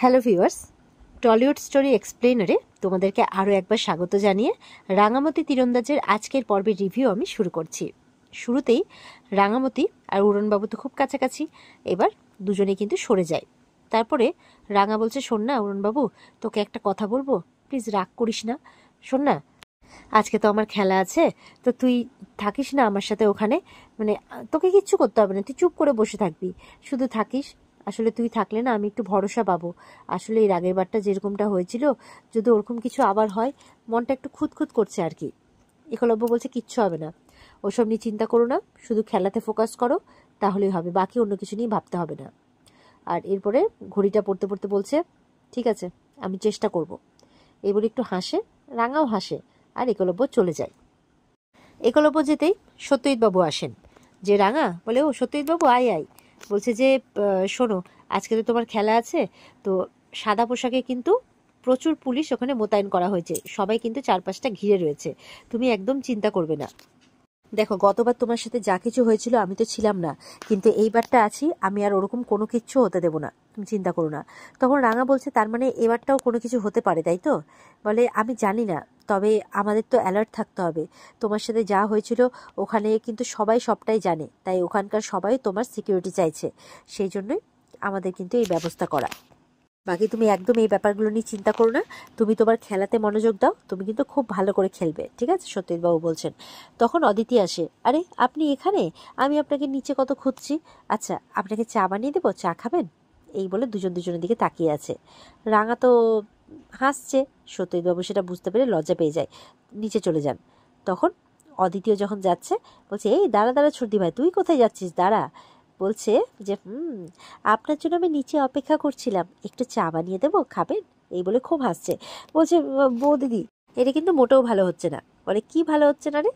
Hello viewers, Tollywood story এক্সপ্লেনারে তোমাদেরকে আরও একবার স্বাগত জানিয়ে রাঙামতি তীরন্দাজের আজকের পর্বের রিভিউ আমি শুরু করছি। শুরুতেই রাঙামতি আর উড়নবাবু তো খুব কাছাকাছি, এবার দুজনে কিন্তু সরে যায়। তারপরে রাঙা বলছে, শোন না উড়নবাবু, তোকে একটা কথা বলবো, প্লিজ রাগ করিস না। শোন না, আজকে তো আমার খেলা আছে, তো তুই থাকিস না আমার সাথে ওখানে, মানে তোকে কিচ্ছু করতে হবে না, তুই চুপ করে বসে থাকবি, শুধু থাকিস। আসলে তুই থাকলে না আমি একটু ভরসা পাবো। আসলে এর আগের বারটা যেরকমটা হয়েছিল, যদি ওরকম কিছু আবার হয়, মনটা একটু খুঁতখুত করছে আর কি। একলব্য বলছে, কিচ্ছু হবে না, ওসব নিয়ে চিন্তা করো না, শুধু খেলাতে ফোকাস করো, তাহলেই হবে, বাকি অন্য কিছু নিয়ে ভাবতে হবে না। আর এরপরে ঘড়িটা পড়তে পড়তে বলছে, ঠিক আছে আমি চেষ্টা করব। এই বলে একটু হাসে, রাঙাও হাসে, আর একলব্য চলে যায়। একলব্য যেতেই সত্যজিৎবাবু আসেন। যে রাঙা বলে, ও সত্যজিৎবাবু আয় আয়। বলছে যে শোনো, আজকে তো তোমার খেলা আছে, তো সাদা পোশাকে কিন্তু প্রচুর পুলিশ ওখানে মোতায়েন করা হয়েছে, সবাই কিন্তু চারপাশটা ঘিরে রয়েছে, তুমি একদম চিন্তা করবে না। দেখো, গতবার তোমার সাথে যা কিছু হয়েছিল আমি তো ছিলাম না, কিন্তু এইবারটা আছি আমি, আর ওরকম কোনো কিচ্ছু হতে দেবো না, তুমি চিন্তা করো না। তখন রাঙা বলছে, তার মানে এবারটাও কোনো কিছু হতে পারে তাই তো? বলে, আমি জানি না, তবে আমাদের তো অ্যালার্ট থাকতে হবে। তোমার সাথে যা হয়েছিল ওখানে কিন্তু সবাই সবটাই জানে, তাই ওখানকার সবাই তোমার সিকিউরিটি চাইছে, সেই জন্যই আমাদের কিন্তু এই ব্যবস্থা করা। বাকি তুমি একদম এই ব্যাপারগুলো নিয়ে চিন্তা করো না, তুমি তোমার খেলাতে মনোযোগ দাও, তুমি কিন্তু খুব ভালো করে খেলবে, ঠিক আছে? সত্যজিৎবাবু বলছেন। তখন অদিতি আসে, আরে আপনি এখানে, আমি আপনাকে নিচে কত খুঁজছি। আচ্ছা, আপনাকে চা বানিয়ে দেবো, চা খাবেন? এই বলে দুজন দুজনের দিকে তাকিয়ে আছে। রাঙা তো হাসছে, সত্যজিৎবাবু সেটা বুঝতে পেরে লজ্জা পেয়ে যায়, নিচে চলে যান। তখন অদিতিও যখন যাচ্ছে, বলছে, এই দাঁড়া দাঁড়া ছুটি ভাই, তুই কোথায় যাচ্ছিস, দাঁড়া। বলছে যে আপনার জন্য আমি নিচে অপেক্ষা করছিলাম, একটু চা বানিয়ে দেবো, খাবেন? এই বলে খুব হাসছে। বলছে, বৌদিদি এটা কিন্তু মোটেও ভালো হচ্ছে না। বলে, কি ভালো হচ্ছে না রে?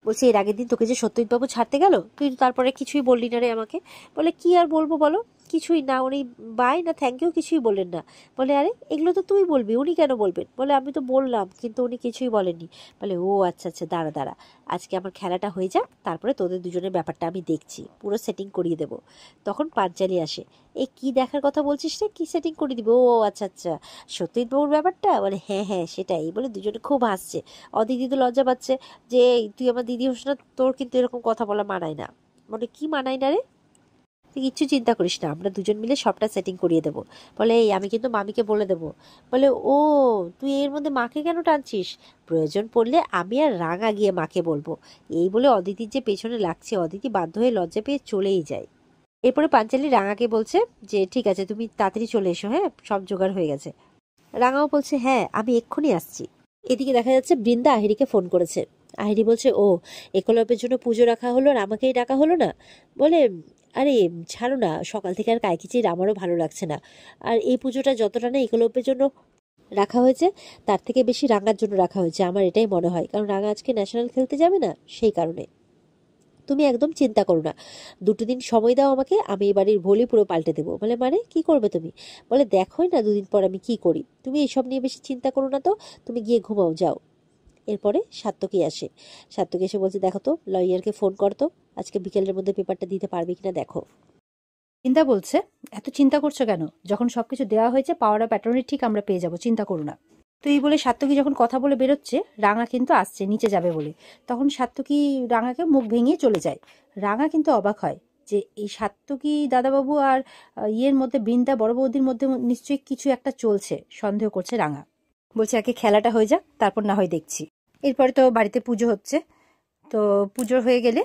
বলছে, এর আগের দিন তোকে যে সত্যজিৎবাবু ছাড়তে গেল, তুই তারপরে কিছুই বললি না রে আমাকে। বলে, কি আর বলবো বলো, কিছুই না, উনি বাই না থ্যাংক ইউ কিছুই বললেন না। বলে, আরে এগুলো তো তুই বলবি, উনি কেন বলবেন? বলে, আমি তো বললাম কিন্তু উনি কিছুই বলেননি। বলে, ও আচ্ছা আচ্ছা, দাঁড়া দাঁড়া, আজকে আমার খেলাটা হয়ে যাক, তারপরে তোদের দুজনের ব্যাপারটা আমি দেখছি, পুরো সেটিং করিয়ে দেবো। তখন পাঁচালি আসে, এই কি দেখার কথা বলছিস রে, কি সেটিং করে দিবে? ও আচ্ছা আচ্ছা, সত্যজিৎবাবুর ব্যাপারটা? বলে, হ্যাঁ হ্যাঁ সেটাই। বলে দুজনে খুব হাসছে। অদিতি তো লজ্জা পাচ্ছে যে তুই আমার দিদি হোস না, তোর কিন্তু এরকম কথা বলা মানায় না। বলে, কি মানায় না রে? তুই কিচ্ছু চিন্তা করিস না, আমরা দুজন মিলে সবটা সেটিং করিয়ে দেবো। বলে, এই আমি কিন্তু মামিকে বলে দেবো। বলে, ও তুই এর মধ্যে মাকে কেন টানছিস? প্রয়োজন পড়লে আমি আর রাঙা গিয়ে মাকে বলবো। এই বলে অদিতির যে পেছনে লাগছে, অদিতি বাধ্য হয়ে লজ্জা পেয়ে চলেই যায়। এরপরে পাঞ্চালি রাঙাকে বলছে যে ঠিক আছে তুমি তাড়াতাড়ি চলে এসো, হ্যাঁ সব জোগাড় হয়ে গেছে। রাঙাও বলছে, হ্যাঁ আমি এক্ষুনি আসছি। এদিকে দেখা যাচ্ছে বৃন্দা আহিরিকে ফোন করেছে। আহিরি বলছে, ও একলব্যের জন্য পুজো রাখা হলো আর আমাকেই ডাকা হলো না? বলে, আরে ছাড়ো না, সকাল থেকে আর কাইকিচির আমারও ভালো লাগছে না, আর এই পুজোটা যতটা না একলব্যের জন্য রাখা হয়েছে, তার থেকে বেশি রাঙার জন্য রাখা হয়েছে, আমার এটাই মনে হয়, কারণ রাঙা আজকে ন্যাশনাল খেলতে যাবে না, সেই কারণে। তুমি একদম চিন্তা করো না, দুটো দিন সময় দাও আমাকে, আমি এই বাড়ির ভোলি পুরো পাল্টে দেবো। বলে, মানে কি করবে তুমি? বলে, দেখোই না দুদিন পর আমি কি করি, তুমি এইসব নিয়ে বেশি চিন্তা করো না তো, তুমি গিয়ে ঘুমাও যাও। এরপরে সাত্তকী আসে। সাত্তকী এসে বলছে, দেখো তো লয়ারকে ফোন করতো, আজকে বিকেলের মধ্যে পেপারটা দিতে পারবে কিনা দেখো। চিন্তা বলছে, এত চিন্তা করছো কেন? যখন সবকিছু দেওয়া হয়েছে পাওয়ার অফ অ্যাটর্নি ঠিক আমরা পেয়ে যাব, চিন্তা করো না। তো এই বলে সাত্তকী যখন কথা বলে বেরোচ্ছে, রাঙা কিন্তু আসছে নিচে যাবে বলে, তখন সাত্তকী রাঙাকে মুখ ভেঙিয়ে চলে যায়। রাঙা কিন্তু অবাক হয় যে এই সাত্তকী দাদাবাবু আর ইয়ের মধ্যে, বৃন্দা বড় বৌদির মধ্যে নিশ্চয়ই কিছু একটা চলছে, সন্দেহ করছে রাঙা। বলছে, আগে খেলাটা হয়ে যাক, তারপর না হয় দেখছি। এরপরে তো বাড়িতে পুজো হচ্ছে, তো পুজো হয়ে গেলে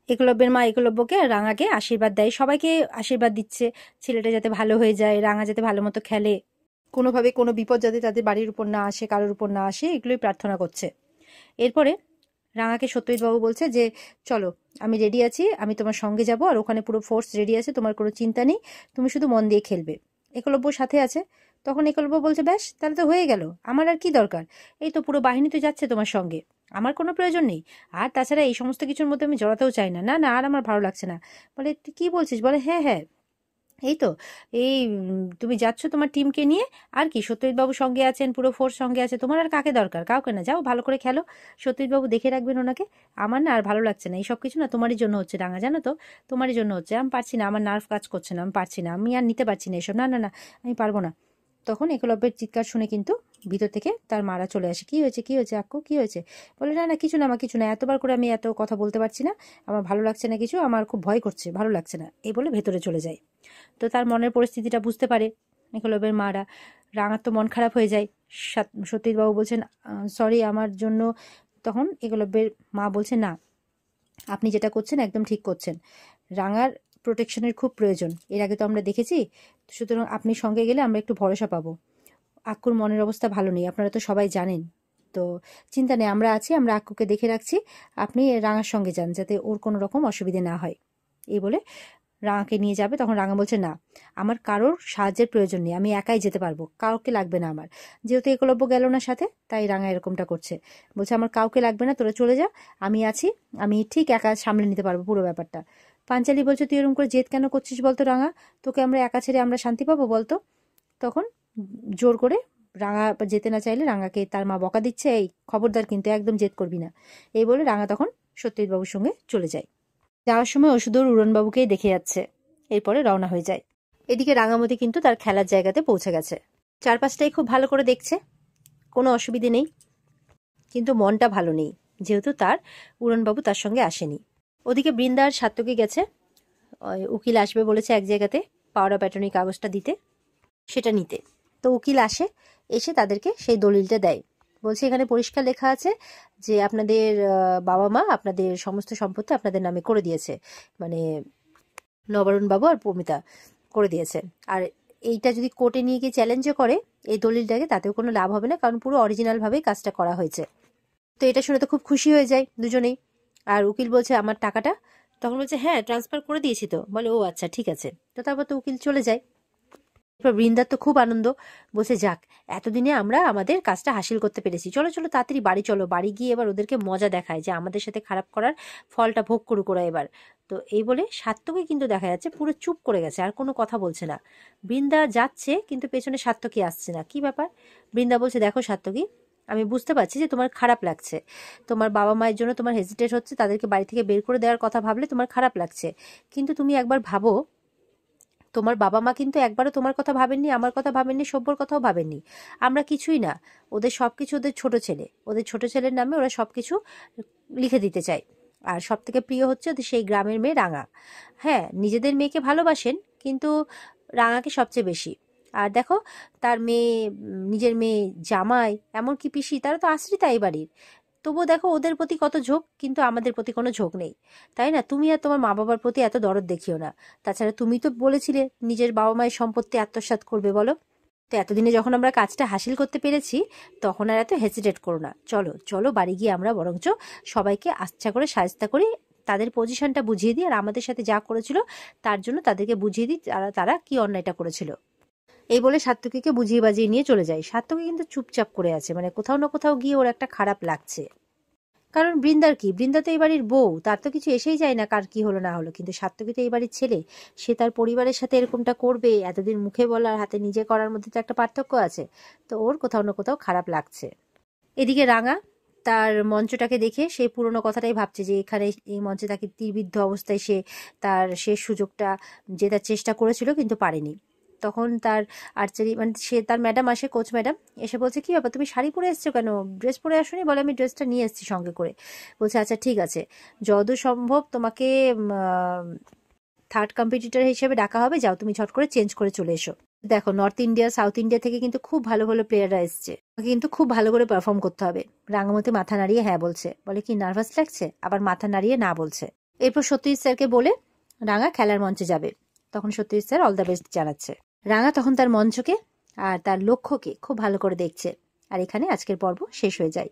একলব্যের মা একলব্যকে আর রাঙাকে আশীর্বাদ দেয়, সবাইকে আশীর্বাদ দিচ্ছে, ছেলেটা যাতে ভালো হয়ে যায়, রাঙা যাতে ভালো মতো খেলে, কোনোভাবে কোনো বিপদ যাতে তাদের বাড়ির উপর না আসে, কারোর উপর না আসে, এগুলোই প্রার্থনা করছে। এরপরে রাঙাকে সত্যজিৎবাবু বলছে যে চলো আমি রেডি আছি, আমি তোমার সঙ্গে যাব, আর ওখানে পুরো ফোর্স রেডি আছে, তোমার কোনো চিন্তা নেই, তুমি শুধু মন দিয়ে খেলবে। একলব্য সাথে আছে। তখন একলব্য বলছে, ব্যাস তাহলে তো হয়ে গেল, আমার আর কি দরকার, এই তো পুরো বাহিনী তো যাচ্ছে তোমার সঙ্গে, আমার কোনো প্রয়োজন নেই, আর তাছাড়া এই সমস্ত কিছুর মধ্যে আমি জড়াতেও চাই না, না না আর আমার ভালো লাগছে না। বলে, তুই কি বলছিস? বলে, হ্যাঁ হ্যাঁ এই তো, এই তুমি যাচ্ছ তোমার টিমকে নিয়ে, আর কি সত্যজিৎবাবু সঙ্গে আছেন, পুরো ফোর্স সঙ্গে আছে, তোমার আর কাকে দরকার? কাউকে না, যাও ভালো করে খেলো, সত্যজিৎবাবু দেখে রাখবেন ওনাকে। আমার না আর ভালো লাগছে না, এইসব কিছু না তোমারই জন্য হচ্ছে রাঙা, জানো তো, তোমারই জন্য হচ্ছে, আমি পারছি না, আমার নার্ভ কাজ করছে না, আমি পারছি না, আমি আর নিতে পারছি না এসব, না না না আমি পারবো না। তখন একলব্যের চিৎকার শুনে কিন্তু ভিতর থেকে তার মারা চলে আসে। কি হয়েছে, কি হয়েছে আক্কু, কি হয়েছে? বলে না না কিছু না, আমার কিছু না, এতবার করে আমি এত কথা বলতে পারছি না, আমার ভালো লাগছে না কিছু, আমার খুব ভয় করছে, ভালো লাগছে না, এই বলে ভেতরে চলে যায়। তো তার মনের পরিস্থিতিটা বুঝতে পারে একলব্যের মারা। রাঙার তো মন খারাপ হয়ে যায়। সত্যজিৎবাবু বলছেন সরি আমার জন্য। তখন একলব্যের মা বলছে না, আপনি যেটা করছেন একদম ঠিক করছেন, রাঙার প্রোটেকশনের খুব প্রয়োজন, এর আগে তো আমরা দেখেছি, সুতরাং আপনি সঙ্গে গেলে আমরা একটু ভরসা পাবো। আক্কুর মনের অবস্থা ভালো নেই, আপনারা তো সবাই জানেন, তো চিন্তা নেই, আমরা আছি, আমরা আক্কুকে দেখে রাখছি, আপনি রাঙার সঙ্গে যান যাতে ওর কোনো রকম অসুবিধে না হয়। এই বলে রাঙাকে নিয়ে যাবে। তখন রাঙা বলছে না, আমার কারোর সাহায্যের প্রয়োজন নেই, আমি একাই যেতে পারবো, কাউকে লাগবে না আমার। যেহেতু একলব্য গেল না সাথে, তাই রাঙা এরকমটা করছে, বলছে আমার কাউকে লাগবে না, তোরা চলে যা, আমি আছি, আমি ঠিক একা সামলে নিতে পারবো পুরো ব্যাপারটা। পাঞ্চালি বলছে তুই এরকম করে জেদ কেন করছিস বলতো রাঙা, তোকে আমরা একা ছেড়ে আমরা শান্তি পাবো বলতো? তখন জোর করে রাঙা যেতে না চাইলে রাঙাকে তার মা বকা দিচ্ছে, এই খবরদার কিন্তু একদম জেদ করবি না, এই বলে রাঙা তখন সত্যজিৎবাবুর সঙ্গে চলে যায়। যাওয়ার সময় ওষুধর উড়নবাবুকেই দেখে যাচ্ছে, এরপরে রওনা হয়ে যায়। এদিকে রাঙামতি কিন্তু তার খেলার জায়গাতে পৌঁছে গেছে, চারপাশটাই খুব ভালো করে দেখছে, কোনো অসুবিধে নেই, কিন্তু মনটা ভালো নেই, যেহেতু তার উড়নবাবু তার সঙ্গে আসেনি। ওদিকে বৃন্দা আর সাত্তকী গেছে, উকিল আসবে বলেছে এক জায়গাতে পাওয়ার প্যাটার্নি কাগজটা দিতে, সেটা নিতে। তো উকিল আসে, এসে তাদেরকে সেই দলিলটা দেয়, বলছে এখানে পরিষ্কার লেখা আছে যে আপনাদের বাবা মা আপনাদের সমস্ত সম্পত্তি আপনাদের নামে করে দিয়েছে, মানে নবারুণ বাবু আর পমিতা করে দিয়েছে। আর এইটা যদি কোর্টে নিয়ে গিয়ে চ্যালেঞ্জও করে এই দলিলটাকে, তাতেও কোনো লাভ হবে না, কারণ পুরো অরিজিনাল ভাবেই কাজটা করা হয়েছে। তো এটা শুনে তো খুব খুশি হয়ে যায় দুজনেই। আর উকিল বলছে আমার টাকাটা, তখন বলছে হ্যাঁ ট্রান্সফার করে দিয়েছি তো, বলে ও আচ্ছা ঠিক আছে। তো তারপর তো উকিল চলে যায়। এরপর বৃন্দার তো খুব আনন্দ, বলছে যাক এতদিনে আমরা আমাদের কাজটা হাসিল করতে পেরেছি, চলো চলো তাড়াতাড়ি বাড়ি চলো, বাড়ি গিয়ে এবার ওদেরকে মজা দেখায় যে আমাদের সাথে খারাপ করার ফলটা ভোগ করুক ওরা এবার। তো এই বলে সাত্তকী কিন্তু দেখা যাচ্ছে পুরো চুপ করে গেছে, আর কোনো কথা বলছে না। বৃন্দা যাচ্ছে কিন্তু পেছনে সাত্তকী আসছে না, কি ব্যাপার? বৃন্দা বলছে দেখো সাত্তকী, আমি বুঝতে পারছি যে তোমার খারাপ লাগছে, তোমার বাবা মায়ের জন্য তোমার হেজিটেট হচ্ছে, তাদেরকে বাড়ি থেকে বের করে দেওয়ার কথা ভাবলে তোমার খারাপ লাগছে, কিন্তু তুমি একবার ভাবো তোমার বাবা মা কিন্তু একবারও তোমার কথা ভাবেননি, আমার কথা ভাবেননি, সভ্যর কথাও ভাবেননি, আমরা কিছুই না, ওদের সবকিছু ওদের ছোট ছেলে, ওদের ছোট ছেলের নামে ওরা সবকিছু লিখে দিতে চায়। আর সব থেকে প্রিয় হচ্ছে ওদের সেই গ্রামের মেয়ে রাঙা। হ্যাঁ নিজেদের মেয়েকে ভালোবাসেন, কিন্তু রাঙাকে সবচেয়ে বেশি। আর দেখো তার মেয়ে, নিজের মেয়ে, জামাই, এমনকি পিসি, তারা তো আশ্রিতা এই বাড়ির, তবুও দেখো ওদের প্রতি কত ঝোঁক, কিন্তু আমাদের প্রতি কোনো ঝোঁক নেই, তাই না? তুমি আর তোমার মা বাবার প্রতি এত দরদ দেখিও না। তাছাড়া তুমি তো বলেছিলে নিজের বাবা মায়ের সম্পত্তি আত্মসাৎ করবে, বলো? তো এতদিনে যখন আমরা কাজটা হাসিল করতে পেরেছি, তখন আর এত হেজিটেট করো না, চলো চলো বাড়ি গিয়ে আমরা বরঞ্চ সবাইকে আচ্ছা করে সাজতা করি, তাদের পজিশনটা বুঝিয়ে দিই, আর আমাদের সাথে যা করেছিল তার জন্য তাদেরকে বুঝিয়ে দিই তারা কি অন্যায়টা করেছিল। এই বলে সাত্তকীকে বুঝিয়ে বাজিয়ে নিয়ে চলে যায়। সাত্তকী কিন্তু চুপচাপ করে আছে, মানে কোথাও না কোথাও গিয়ে ওর একটা খারাপ লাগছে। কারণ বৃন্দার কি, বৃন্দা তো এই বাড়ির বউ, তার তো কিছু এসেই যায় না কার কি হলো না হলো, কিন্তু সাত্তকী তো এই বাড়ির ছেলে, সে তার পরিবারের সাথে এরকমটা করবে, এতদিন মুখে বলার হাতে নিজে করার মধ্যে তো একটা পার্থক্য আছে, তো ওর কোথাও না কোথাও খারাপ লাগছে। এদিকে রাঙা তার মঞ্চটাকে দেখে সেই পুরনো কথাটাই ভাবছে যে এখানে এই মঞ্চে তাকে তীরবিদ্ধ অবস্থায় সে তার শেষ সুযোগটা জেতার চেষ্টা করেছিল কিন্তু পারেনি। তখন তার আর্চারি মানে সে তার ম্যাডাম আসে, কোচ ম্যাডাম এসে বলছে কি ব্যাপার তুমি শাড়ি পরে এসছো কেন, ড্রেস পরে আসোনি? বলে আমি ড্রেসটা নিয়ে এসেছি সঙ্গে করে। বলছে আচ্ছা ঠিক আছে, যতদূর সম্ভব তোমাকে থার্ড কম্পিটিটর হিসেবে ডাকা হবে, যাও তুমি ঝট করে চেঞ্জ করে চলে এসো। দেখো নর্থ ইন্ডিয়া সাউথ ইন্ডিয়া থেকে কিন্তু খুব ভালো ভালো প্লেয়াররা এসছে, কিন্তু খুব ভালো করে পারফর্ম করতে হবে। রাঙামতি মাথা নাড়িয়ে হ্যাঁ বলছে, বলে কি নার্ভাস লাগছে, আবার মাথা নাড়িয়ে না বলছে। এরপর সত্যজিৎ স্যারকে বলে রাঙা খেলার মঞ্চে যাবে, তখন Satyajit sir all the best জানাচ্ছে। রাঙা তখন তার মঞ্চকে আর তার লক্ষ্যকে খুব ভালো করে দেখছে। আর এখানে আজকের পর্ব শেষ হয়ে যায়।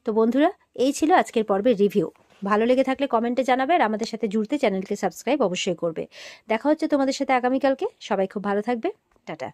তো বন্ধুরা এই ছিল আজকের পর্বের রিভিউ। ভালো লেগে থাকলে কমেন্টে জানাবে, আর আমাদের সাথে জুড়তে চ্যানেলকে সাবস্ক্রাইব অবশ্যই করবে। দেখা হচ্ছে তোমাদের সাথে আগামীকালকে। সবাই খুব ভালো থাকবে, টাটা।